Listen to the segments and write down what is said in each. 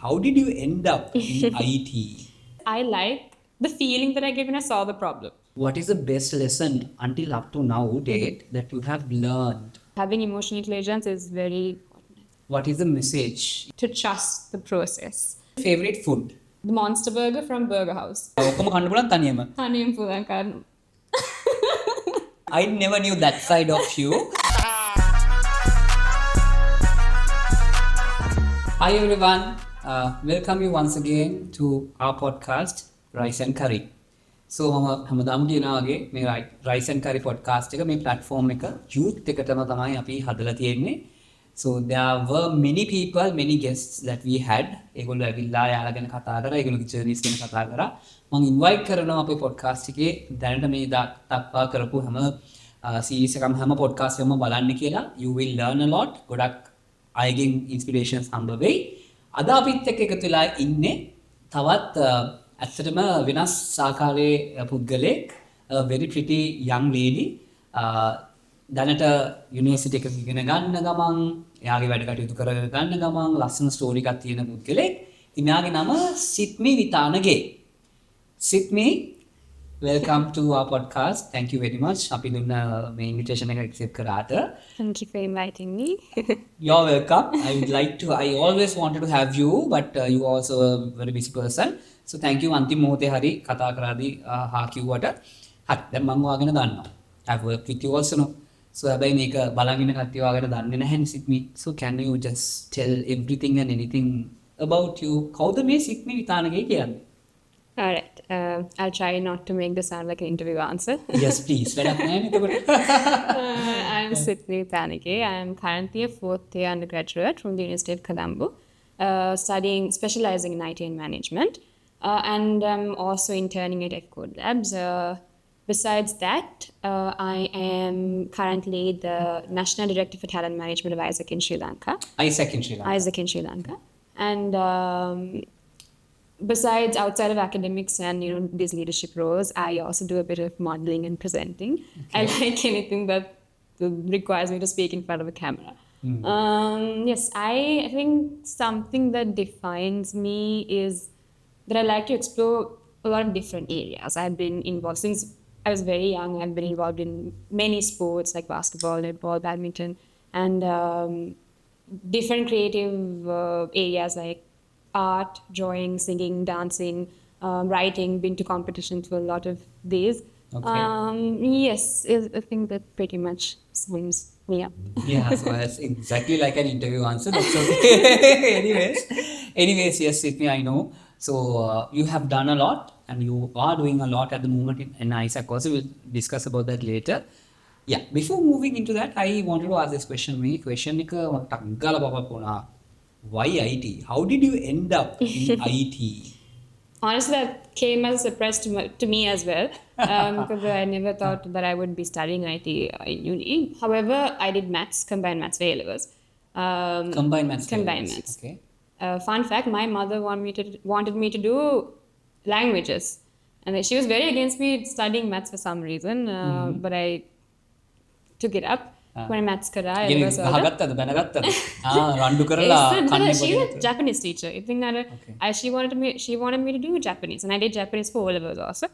How did you end up in IT? I like the feeling that I get when I solve a problem. What is the best lesson until up to now date that you have learned? Having emotional intelligence is very What is the message? to trust the process. Favorite food? The monster burger from Burger House. ඔක්කොම කන්න පුළුවන් තනියම. තනියම පුළුවන් කන්න. I never knew that side of you. Hi everyone, welcome you once again to our podcast Rice and Curry. So හැමදාම කියනවා වගේ මේ Rice and Curry podcast එක මේ platform එක youth එකටම තමයි අපි හදලා තියෙන්නේ. So there were many people, many guests that we had. ඒගොල්ලෝ ඇවිල්ලා යාලා ගැන කතා කරා, ඒගොල්ලෝගේ journeys ගැන කතා කරා. මම invite කරනවා අපේ podcast එකේ දැනට මේ දක්වා කරපු හැම series එකම හැම podcast එකම බලන්න කියලා. You will learn a lot. ගොඩක් අයගෙන් inspirations හම්බ වෙයි. අද අපිත් එක්ක එකතු වෙලා ඉන්නේ තවත් ඇත්තටම වෙනස් ආකාරයේ පුද්ගලෙක්, very pretty young lady. දැනට යුනිවර්සිටි එකක ඉගෙන ගන්න ගමන් එයාගේ වැඩ කටයුතු කරගෙන ගන්න ගමන් ලස්සන ස්ටෝරි එකක් තියෙන පුද්ගලෙක්. ඉතින් එයාගේ නම Sithmi Vithanage. Sithmi, welcome to our podcast. Thank you very much. අපි දුන්න මේ invitation එක accept කරාට. Thank you for inviting me. You're welcome. I always wanted to have you, but you also a very busy person. So thank you. අන්තිම මොහොතේ හරි කතා කරාදී හා කිව්වට හරි දැන් මම ඔයාගෙන දන්නවා. I've worked with you also no. So හැබැයි මේක බලන් ඉන්න කට්ටිය ඔයාගෙන දන්නේ නැහැ Sithmi. So can you just tell everything and anything about you? කවුද මේ Sithmi Vithanage කියන්නේ? All right. I'll try not to make this sound like an interview answer. Yes, please. වැඩක් නැහැ නේද එතකොට? I'm Sithmi Vithanage. I'm currently a fourth year undergraduate from the University of Colombo, specializing in IT and management. And I'm also interning at Fcode Labs. Besides that, I am currently the National Director for Talent Management of AIESEC in Sri Lanka. AIESEC in Sri Lanka. AIESEC in Sri Lanka. And besides, outside of academics and these leadership roles, I also do a bit of modeling and presenting. Okay. I like anything that requires me to speak in front of a camera. Yes, I think something that defines me is that I like to explore a lot of different areas. I've been involved since I was very young. I've been involved in many sports like basketball, netball, badminton, and different creative areas like art, drawing, singing, dancing, writing. Been to competitions for a lot of these. Okay. Yes, I think that pretty much sums me up. Yeah, so that's exactly like an interview answer. That's okay. Anyways, yes, Sithmi, I know. So you have done a lot and you are doing a lot at the moment in AIESEC. Also, we'll discuss about that later. Yeah, before moving into that, I wanted to ask this question. Why IT? How did you end up in IT? Honestly, that came as a surprise to me as well, because I never thought that I would be studying IT in uni. However, I did combined maths for A-levels. Combined maths. Okay. Fun fact, my mother wanted me to do languages. And she was very against me studying maths for some reason, but I took it up. When maths kara, she was a Japanese teacher. I think that she wanted me to do Japanese, and I did Japanese for O-levels also.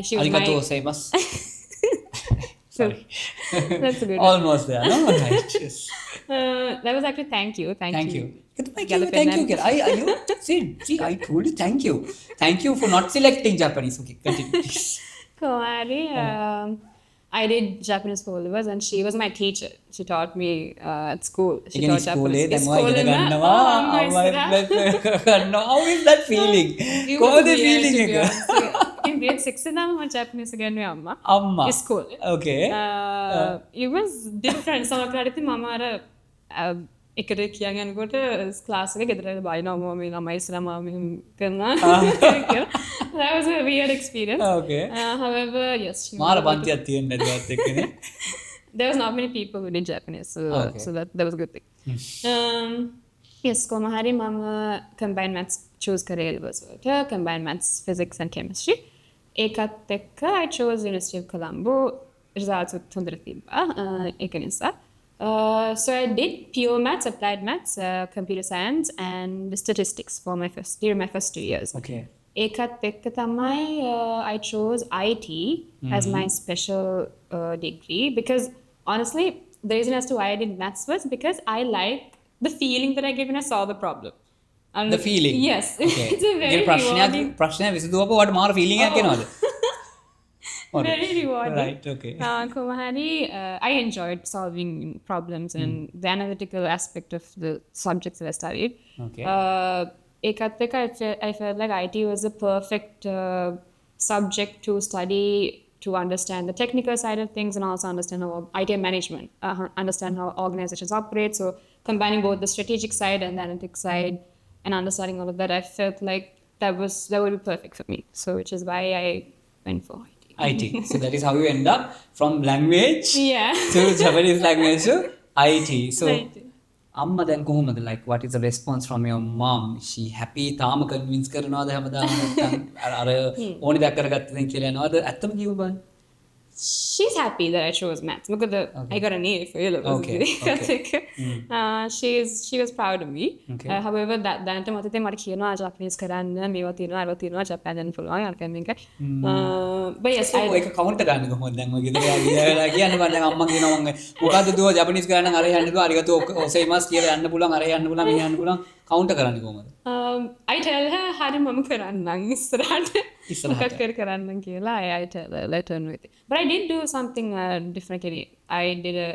She was Sorry. That's a good Almost there, no? Right. Yes. That was actually thank you. Thank you. See, I told you thank you. Thank you for not selecting Japanese. Okay, continue, please. Kumari, I did Japanese for O-levels, and she was my teacher. She taught me at school. She taught Japanese. How is that feeling? How is the feeling? In grade 6, I was Japanese again. Amma. School. Okay. It was different. So, I එකද කියන්නකොට class එක ගෙදරට බයිනවා මම ළමයි ඉස්සරහා මම කරනවා. That was a weird experience. Okay. However, yes. මාර පන්තියක් තියෙන්නේ නැද්ද එක්කනේ? There was not many people who did Japanese, so that was a good thing. Yes, කොහොම හරි මම combined maths choose කරේ A-levels වලට. Combined maths, physics and chemistry. ඒකත් එක්ක I chose University of Colombo. Results උත් හොඳට තිබ්බා. ඒක නිසා So I did pure maths, applied maths, computer science, and statistics for during my first 2 years. Okay. ඒකත් එක්ක තමයි I chose IT as my special degree because honestly the reason as to why I did maths was because I like the feeling that I get when I solve a problem. And The feeling. Yes. Okay. It's a very rewarding. ප්‍රශ්නයක් විසඳුවපුව වට මාර feeling එකක් එනවද? Very rewarding. Right, okay. Kumahari, I enjoyed solving problems and the analytical aspect of the subjects that I studied. Okay. I felt like IT was a perfect subject to study to understand the technical side of things and also understand how IT management, understand how organizations operate. So combining both the strategic side and the analytics side and understanding all of that, I felt like that would be perfect for me. So which is why I went for IT. IT. So that is how you end up from language Yeah. to Japanese language to IT. So Right. amma දැන් කොහොමද, like what is the response from your mom? Is she happy? තාම convince කරනවද හැමදාම නැත්නම් අර ඕනි දෙයක් කරගත්ත දෙන් කියලා යනවද? ඇත්තම කියමු බලන්න. She's happy that I chose maths because I got an A for A-levels. Okay, okay. She was proud of me. Okay. However, දැනට මතතේ මට කියනවා ජපනීස් කරන්න මේවා තියෙනවා අරවා තියෙනවා ජපාන් පුළුවන් අරකම එක. But yes, So ඒක කවුන්ට් ගන්න කොහොමද දැන් ඔය ගෙදර ගිහලා කියන්න බෑ දැන් අම්මා කියනවා මම මොකද්ද දුව ජපනීස් කරන්න අර යන්න දුව අරිගතෝ ඔසෙයිමස් කියලා යන්න පුළුවන් අර යන්න පුළුවන් මෙහෙ යන්න පුළුවන් කවුන්ට් කරන්නේ කොහොමද? I tell her හරි මම කරන්නම් ඉස්සරහට ඉස්සරහට. මොකක් කරන්නම් කියලා I tell her let her know it. But I did do something differently. I did a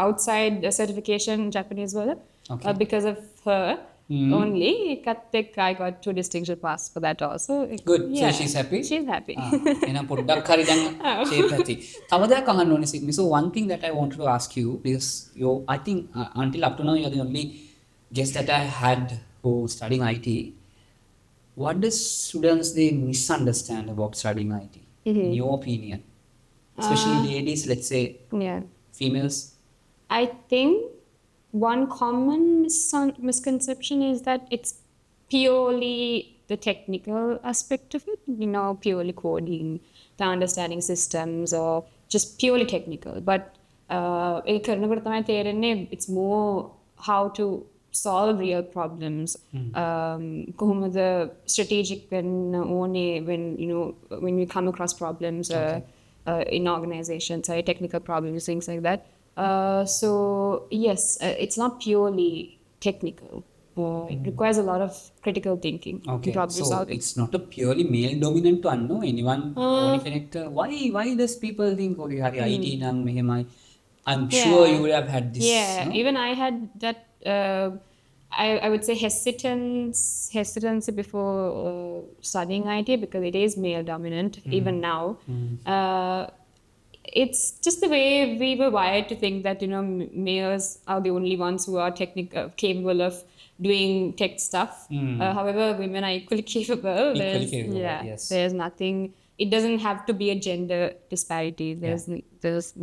outside certification in Japanese word because of her only. I got 2 distinction pass for that also. Good. Yeah. So she's happy? She's happy. එහෙනම් පොඩ්ඩක් හරි දැන් shape ඇති. තව දෙයක් අහන්න ඕනේ Sithmi. So one thing that I wanted to ask you is I think until up to now you're the only guest that I had who studying IT. What does students they misunderstand about studying IT? In your opinion? Especially ladies, let's say Yeah. females. I think one common misconception is that it's purely the technical aspect of it, purely coding, the understanding systems, or just purely technical. But it's more how to solve real problems. The strategic when we come across problems in organizations, technical problems, things like that. So yes, it's not purely technical. It requires a lot of critical thinking. Okay, problem so solving. it's not a purely male dominant one, no? Anyone, only connector. Why does people think, okay, hari IT nang mehemai? I'm sure you would have had this. Yeah, no? even I had that. I would say hesitancy before studying IT because it is male dominant even now. It's just the way we were wired to think that males are the only ones who are capable of doing tech stuff. However, women are equally capable. Yes. There's nothing. It doesn't have to be a gender disparity. There's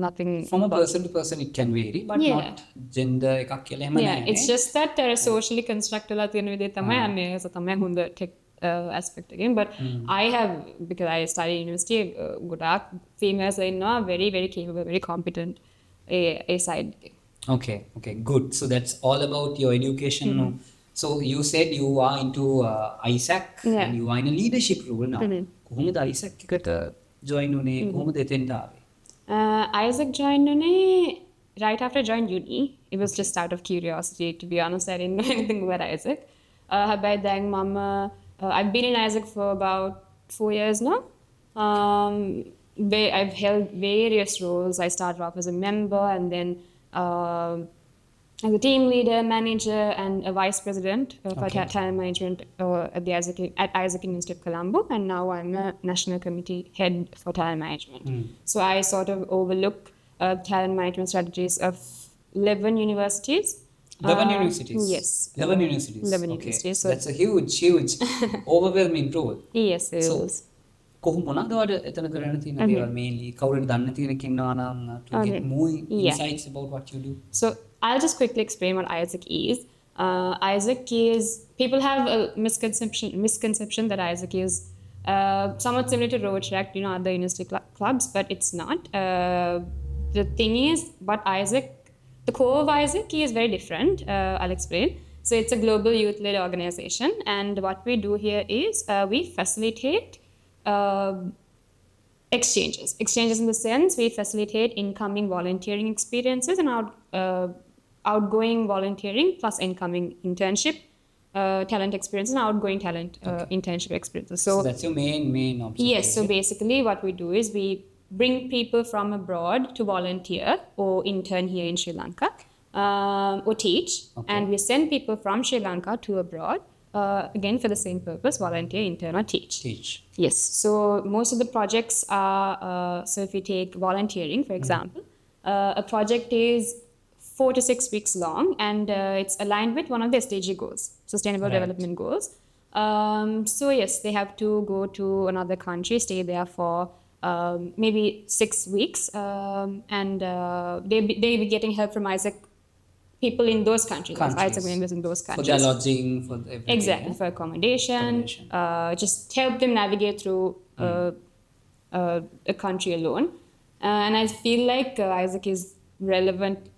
nothing. From a person to person, it can vary, but not gender එකක් කියලා එහෙම නැහැ. It's just that socially construct වෙලා තියෙන විදිහ තමයි මේක තමයි හොඳ tech aspect again. But I have, because I study university, ගොඩාක් females ඉන්නවා very very capable, very competent a side. Okay, good. So that's all about your education. No? So you said you are into AIESEC and you are in a leadership role now. කොහොමද AIESEC එකට join උනේ? කොහොමද එතෙන්ට ආවේ? AIESEC joined right after I joined uni. It was just out of curiosity, to be honest. I didn't know anything about AIESEC. I've been in AIESEC for about 4 years now. I've held various roles. I started off as a member and then as a team leader, manager, and a vice president for talent management at AIESEC University of Colombo. And now I'm a national committee head for talent management. So I sort of overlook talent management strategies of 11 universities. 11 universities? Yes. 11 universities? 11 universities. So that's a huge overwhelming role. Yes, it is. කොහොම මොනවද වල එතන කරන්න තියෙන දේවල් mainly කවුරුද දන්න තියෙන කෙනා නම් to get more insights about what you do. So I'll just quickly explain what AIESEC is. AIESEC is, people have a misconception that AIESEC is somewhat similar to Road Track, other university clubs, but it's not. the thing is, but AIESEC, the core of AIESEC is very different. I'll explain. So it's a global youth-led organization, and what we do here is we facilitate exchanges. Exchanges in the sense we facilitate incoming volunteering experiences and outgoing volunteering plus incoming internship, talent experience and outgoing talent internship experiences. So that's your main objective. Yes. So basically, what we do is we bring people from abroad to volunteer or intern here in Sri Lanka or teach, and we send people from Sri Lanka to abroad. Again, for the same purpose, volunteer, intern, or teach. Yes. So most of the projects are, so if we take volunteering, for example, a project is 4 to 6 weeks long, and it's aligned with one of the SDG goals, Sustainable Development Goals. So yes, they have to go to another country, stay there for maybe 6 weeks, and they be getting help from AIESEC people in those countries. AIESEC members in those countries. For their lodging, for everything. Exactly, for accommodation. Just help them navigate through a country alone. And I feel like AIESEC is relevant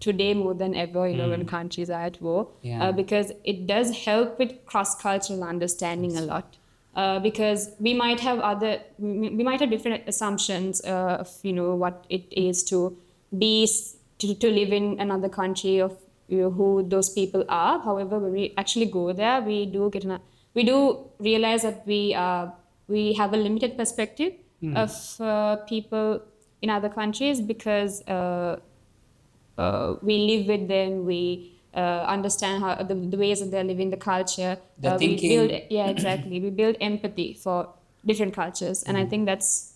today more than ever, when countries are at war, because it does help with cross-cultural understanding a lot. Because we might have different assumptions of what it is to live in another country, of who those people are. However, when we actually go there, we do realize that we have a limited perspective of people in other countries, because we live with them, we understand how the ways that they're living, the culture. We build empathy for different cultures, and I think that's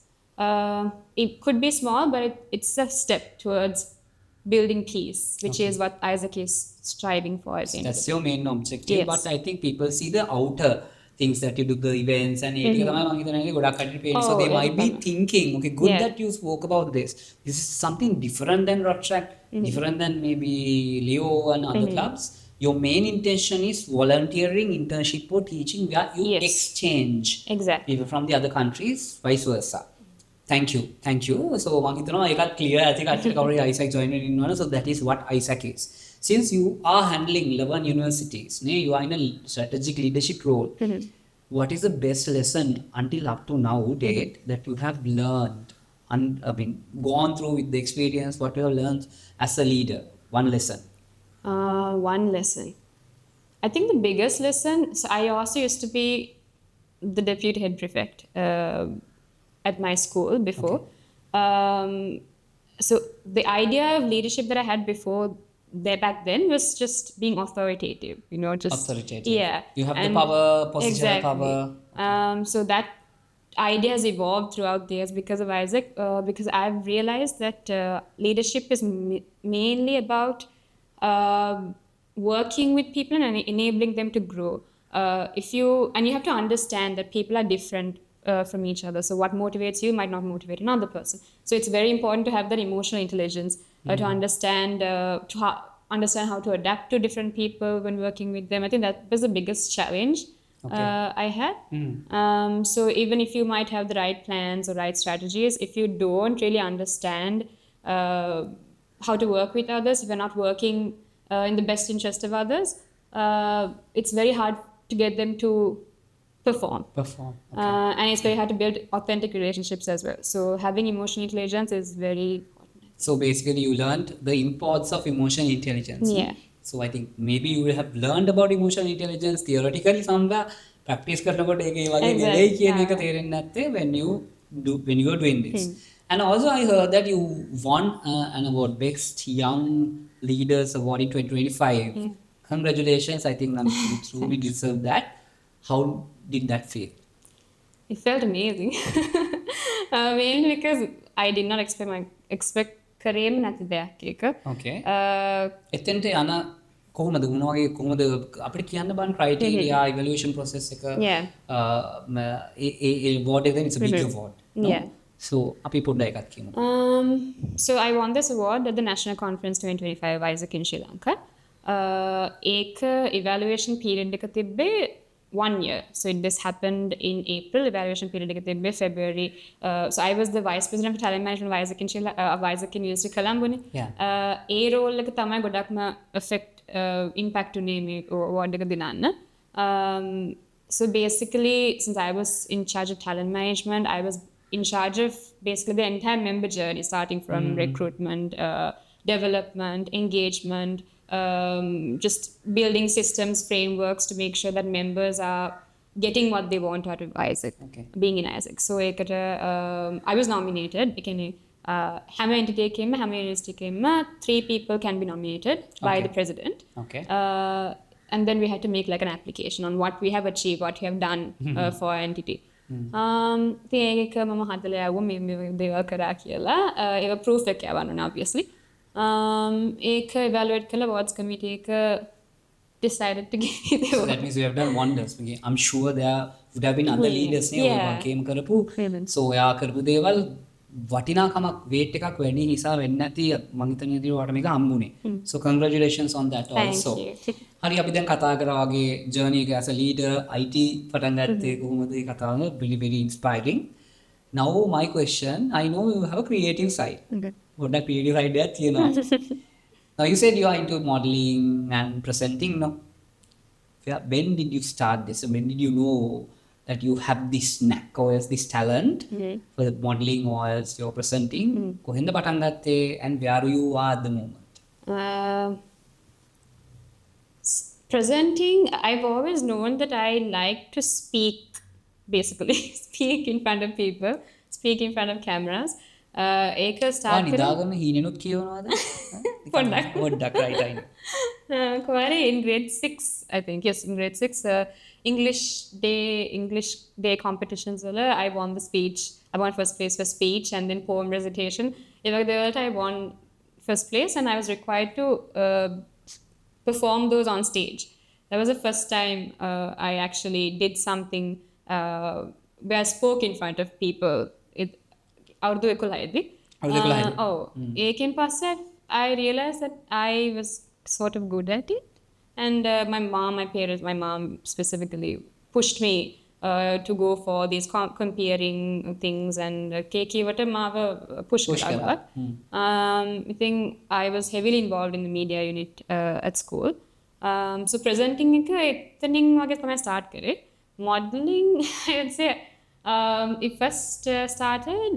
it could be small, but it's a step towards building peace, which is what AIESEC is striving for. That's your main objective. But I think people see the outer things that you do, the events, and so they might be thinking, okay, good that you spoke about this. This is something different than Rottrack, different than maybe Leo and other clubs. Your main intention is volunteering, internship, or teaching, where you exchange people from the other countries, vice versa. Thank you. So, I got clear. I think I should cover AIESEC joined in. So that is what AIESEC is. Since you are handling 11 universities, you are in a strategic leadership role. What is the best lesson until up to now date that you have learned and gone through with the experience? What you have learned as a leader? One lesson. One lesson. I think the biggest lesson. So I also used to be the deputy head prefect at my school before. So the idea of leadership that I had before back then was just being authoritative, authoritative. Yeah. You have the power, positional power. So that idea has evolved throughout the years because of AIESEC, because I've realized that leadership is mainly about working with people and enabling them to grow. You have to understand that people are different from each other. So what motivates you might not motivate another person. So it's very important to have that emotional intelligence to understand how to adapt to different people when working with them. I think that was the biggest challenge I had. So even if you might have the right plans or right strategies, if you don't really understand how to work with others, if you're not working in the best interest of others, it's very hard to get them to perform. And it's very hard to build authentic relationships as well. So having emotional intelligence is very important. So basically you learned the importance of emotional intelligence. Yeah. So I think maybe you will have learned about emotional intelligence theoretically somewhere, practice when you are doing this. And also I heard that you won an award, Best Young Leaders Award in 2025. Congratulations, I think you truly deserve that. How did that feel? It felt amazing. Mainly because I did not expect කරේම නැති දෙයක් එක. Okay. එතෙන්ට යන කොහොමද කොහොමද අපිට කියන්න බන් criteria evaluation process එක award එක it's a big award. No? Yeah. So අපි පොඩ්ඩක් එකක් කියමු. So I won this award at the National Conference 2025 AIESEC in Sri Lanka. ඒක evaluation period එක තිබ්බේ 1 year. So this happened in April. Evaluation period in February. So I was the vice president for talent management AIESEC in University of Colombo. ඒ role එක තමයි ගොඩක්ම affect impact උනේ මේ award එක දිනන්න. So basically, since I was in charge of talent management, I was in charge of basically the entire member journey, starting from recruitment, development, engagement, just building systems, frameworks to make sure that members are getting what they want out of AIESEC, being in AIESEC. So I was nominated. Hammer entity came, Hammer University came, 3 people can be nominated by the president. And then we had to make like an application on what we have achieved, what we have done for our entity. ඒක මම හදලා යවුවා මේ දේවල් කරා කියලා. ඒක proof එකක් යවන්න ඕන obviously. ඒක evaluate කළ awards committee එක decided to give me the award. So that means you have done wonders. I'm sure there would have been other leaders නේ ඔය වගේම කරපු. So ඔයා කරපු දේවල් වටිනාකමක් weight එකක් වැඩි නිසා වෙන්නේ නැති මම හිතන්නේ ඔයාලට මේක හම්බුනේ. So congratulations on that also. හරි අපි දැන් කතා කරා වගේ journey එක as a leader IT පටන් ගත්තේ කොහොමද ඒ කතාව very inspiring. Now my question, I know you have a creative side. ගොඩක් creative side එකක් තියෙනවා. Now you said you are into modeling and presenting, no? When did you start this? When did you know that you have this knack or this talent for modeling or else you're presenting? කොහෙන්ද පටන් ගත්තේ and where you are at the moment? Presenting, I've always known that I like to speak, basically. Speak in front of people, speak in front of cameras. ඒක start නිදාගන්න හීනෙනුත් කියවනවාද? පොඩ්ඩක් right I know. Kuwari in grade 6, I think. Yes, in grade 6, English day competitions wala I won the speech. I won first place for speech and then poem recitation. I won first place and I was required to perform those on stage. That was the first time I actually did something where I spoke in front of people. අවුරුදු 11දී. ඒකෙන් පස්සේ I realized that I was sort of good at it. And my mom specifically pushed me to go for these comparing things and KK මාව push කරා. I think I was heavily involved in the media unit at school. So presenting එක එතනින් වගේ තමයි start කරේ. Modeling, I would say, it first started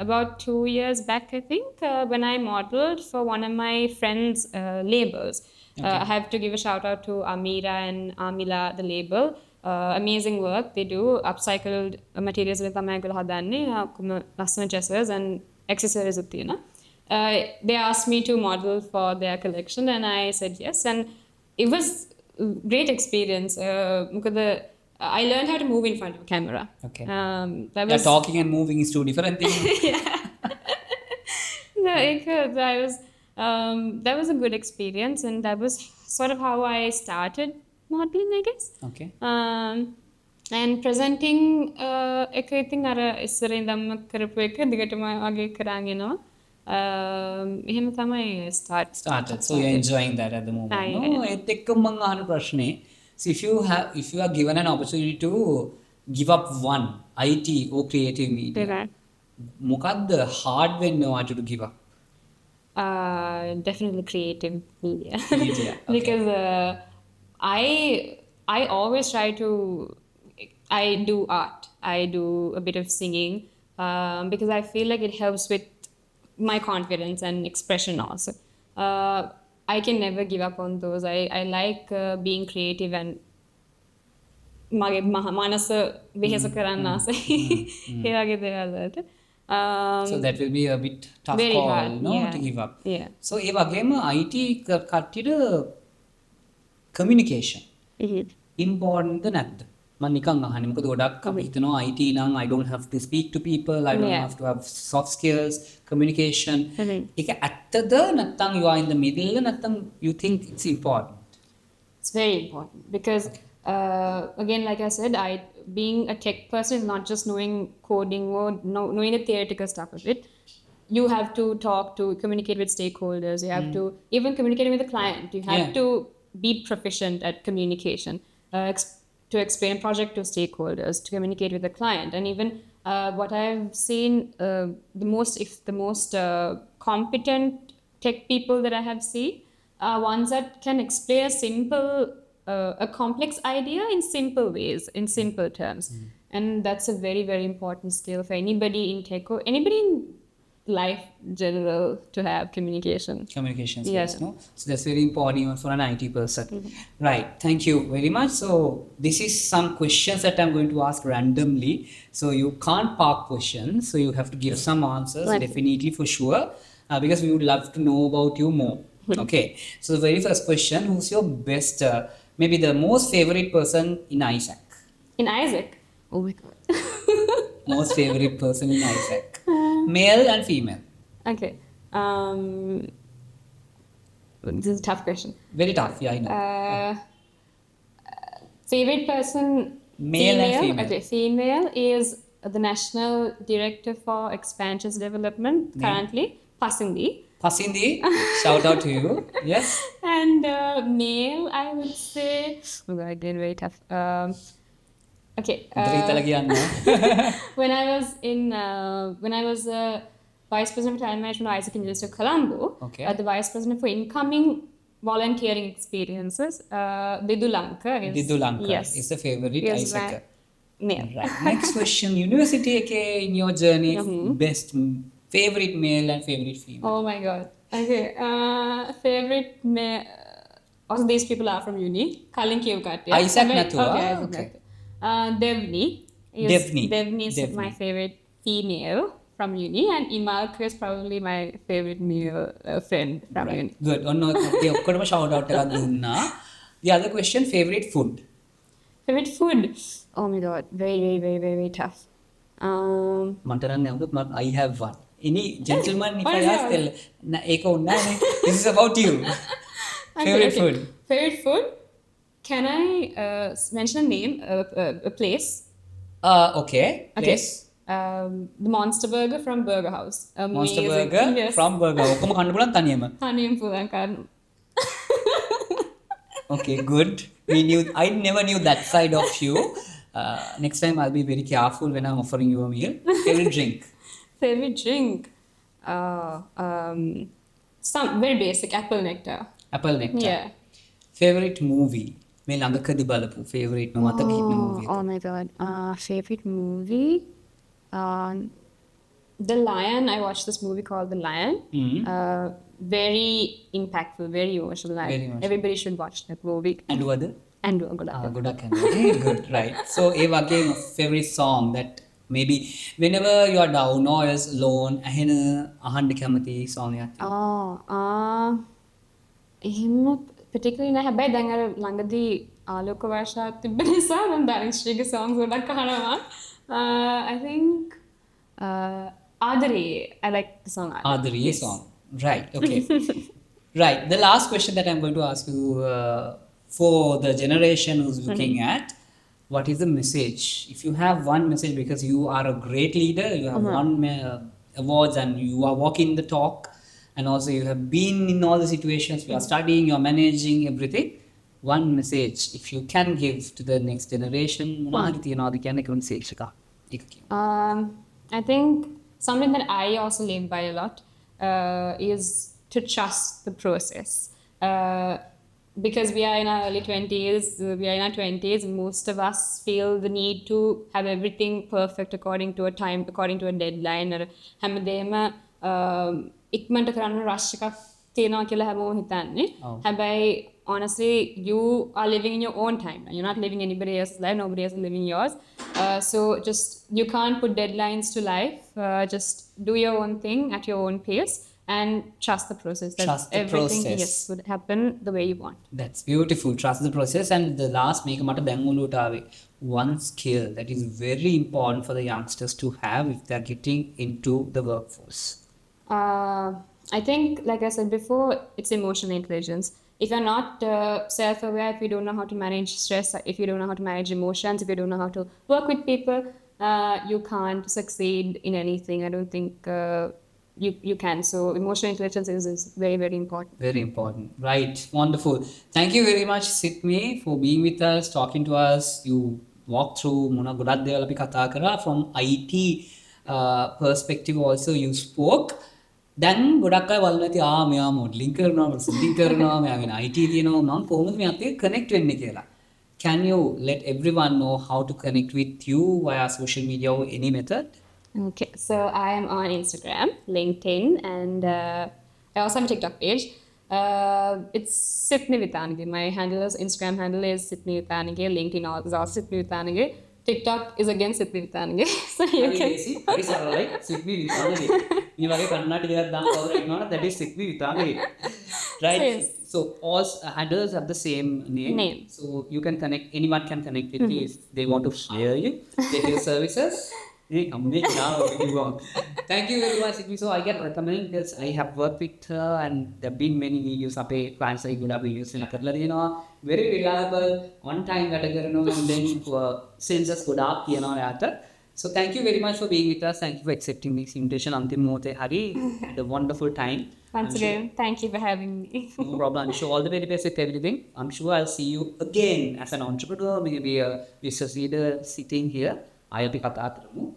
about 2 years back, I think, when I modeled for one of my friends' labels. I have to give a shout out to Amira and Amila, the label. Amazing work they do. Upcycled materials with Amagul Hadani, Lasana dressers and accessories. They asked me to model for their collection and I said yes. And it was a great experience. I learned how to move in front of a camera. Okay. Talking and moving is two different things. That was a good experience and that was sort of how I started modeling, I guess. Okay. And presenting, I think ඉස්සරින්දම කරපු එක දිගටම වගේ කරන් යනවා. එහෙම තමයි started. So you're enjoying that at the moment. ඒත් එක්කම මම අහන ප්‍රශ්නේ, so if you are given an opportunity to give up one IT or creative media, මොකද්ද hard when you want to give up? Definitely creative media. Okay. Because I always try to, I do art, I do a bit of singing, because I feel like it helps with my confidence and expression also. I can never give up on those. I like being creative and මගේ මනස වෙහෙස කරන්න ආසයි. ඒ වගේ දේවල් වලට. So that will be a bit tough very call, hard, to give up. Yeah. So ඒ වගේම IT කට්ටියට communication important ද නැද්ද? මම නිකන් අහන්නේ මොකද ගොඩක් අපි හිතනවා IT නම් I don't have to speak to people, I don't have to have soft skills, communication. ඒක ඇත්තද නැත්නම් you are in the middle නැත්නම් you think it's important? It's very important because again, like I said, being a tech person is not just knowing coding or knowing the theoretical stuff of it. You have to communicate with stakeholders. You have to even communicate with the client. You have to be proficient at communication. To to explain a project to stakeholders, to communicate with the client, and even what I've seen, the most competent tech people that I have seen are ones that can explain a complex idea in simple ways, in simple terms. And that's a very, very important skill for anybody in tech or anybody in life general to have communication. Communication skills, Yes. no? So that's very important even for an IT person. Right. Thank you very much. So this is some questions that I'm going to ask randomly. So you can't park questions. So you have to give some answers, Right. definitely for sure, because we would love to know about you more. Okay. So the very first question: who's your best, maybe the most favorite person in AIESEC? In AIESEC, oh my god. Most favorite person in AIESEC, male and female. Okay. This is a tough question. Very tough. Yeah, I know. Favorite person? Male and female. Okay, female is the National Director for Expansions Development Name? currently, Pasindi. Pasindi, shout out to you. Yes. And male, I would say, oh god, again, very tough. Okay. When I was vice president for talent management at AIESEC University of Colombo, Okay. the vice president for incoming volunteering experiences, Sri Lanka is. Didu Lanka Yes. is the favorite Yes, AIESEC. male. Right. Next question. University okay, in your journey, best favorite male and favorite female. Oh my god. Okay. Favorite male. Also, these people are from uni. Kalin Kiyukatya. AIESEC Natua. Okay, AIESEC Okay. Natua. Devni. Devni is my favorite female from uni, and Imalka is probably my favorite male friend from uni. Good. ඔක්කොටම shout out එකක් දුන්නා. The other question, favorite food. Favorite food? Oh my god, very, very, very, very, very tough. මට නම් නෑ I have one. Any gentleman if Oh, I yeah. ask tell ඒක උන්නේ නෑනේ. This is about you. Favorite food. Favorite food? Can I mention a name, a place? Okay. Okay. Place. The Monster Burger from Burger House. Monster Amazing. burger Yes. from burger. ඔක්කොම කන්න පුළුවන් තනියම. Honeyam pulan karnu. Okay, good. I never knew that side of you. Next time I'll be very careful when I'm offering you a meal. Favorite drink? Favorite drink? Some very basic apple nectar. Apple nectar. Yeah. Favorite movie? මේ ළඟකදී බලපු favorite මතක හිටින movie. Oh my god. Favorite movie? The Lion. I watched this movie called The Lion. Very impactful, very emotional. Very emotional. Everybody should watch that movie. ඇඬුවද? And ගොඩක්. ගොඩක් ඇඬුවා. Good, right. So ඒ වගේම favorite song that maybe whenever you are down or else alone අහන්න කැමති song එකක්. එහෙම particularly නැහැ. හැබැයි දැන් අර ළඟදී ආලෝක වර්ෂාවක් තිබ්බ නිසා මම ධනශ්‍රීගේ songs ගොඩක් අහනවා. I think ආදරේ. I like the song Adari song. Right, okay. Right, the last question that I'm going to ask you for the generation who's looking at, what is the message? If you have one message, because you are a great leader, you have won awards and you are walking the talk, and also you have been in all the situations, you are studying, you are managing everything. One message, if you can give to the next generation, I think something that I also live by a lot is to trust the process. Because we are in our early 20s, most of us feel the need to have everything perfect according to a time, according to a deadline. හැමදේම ඉක්මනට කරන්න rush එකක් තියෙනවා කියලා හැමෝම හිතන්නේ. හැබැයි honestly, you are living in your own time. You're not living anybody else's life. Nobody else is living yours. So just you can't put deadlines to life. Just do your own thing at your own pace and trust the process. That Trust the everything process. yes would happen the way you want. That's beautiful. Trust the process. And the last make mata දැන්වලුවට ආවේ one skill that is very important for the youngsters to have if they're getting into the workforce. I think, like I said before, it's emotional intelligence. If you're not self-aware, if you don't know how to manage stress, if you don't know how to manage emotions, if you don't know how to work with people, you can't succeed in anything. I don't think you can. So emotional intelligence is very, very important. Very important. Right. Wonderful. Thank you very much, Sithmi, for being with us, talking to us. You walked through Mona Gurad Devalapi Katakara from IT perspective also you spoke. දැන් ගොඩක් අය බලන ඇති මෙයා modelling කරනවා ප්‍රසෙන්ටින් කරනවා මෙයා වෙන IT තියෙනවා මම කොහොමද මෙයාත් එක්ක කනෙක්ට් වෙන්නේ කියලා. Can you let everyone know how to connect with you via social media or any method? Okay, so I am on Instagram, LinkedIn, and I also have a TikTok page. It's Sithmi Vithanage. My Instagram handle is Sithmi Vithanage. LinkedIn is also Sithmi Vithanage. TikTok is again Sithmi Vithanage. So you can. Very sorry, Sithmi Vithanage. You are Kannada there, that is Sithmi Vithanage. Right? Yes. So all handles have the same name. So you can connect, anyone can connect with you if they want to hire you, get your services. Hey, come now if you want. Thank you very much, Sithmi. So I get recommending this. I have worked with her and there have been many videos. Ape clients I good videos in a very reliable, on time and then sends us good up. So thank you very much for being with us. Thank you for accepting this invitation. Antim Mote Hari, had a wonderful time. Once again, thank you for having me. No problem. I'm sure all the very best with everything. I'm sure I'll see you again as an entrepreneur, maybe a business leader sitting here. I'll be Kathatramu.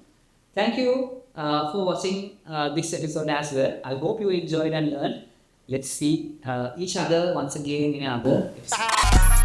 Thank you for watching this episode as well. I hope you enjoyed and learned. Let's see each other once again in another episode.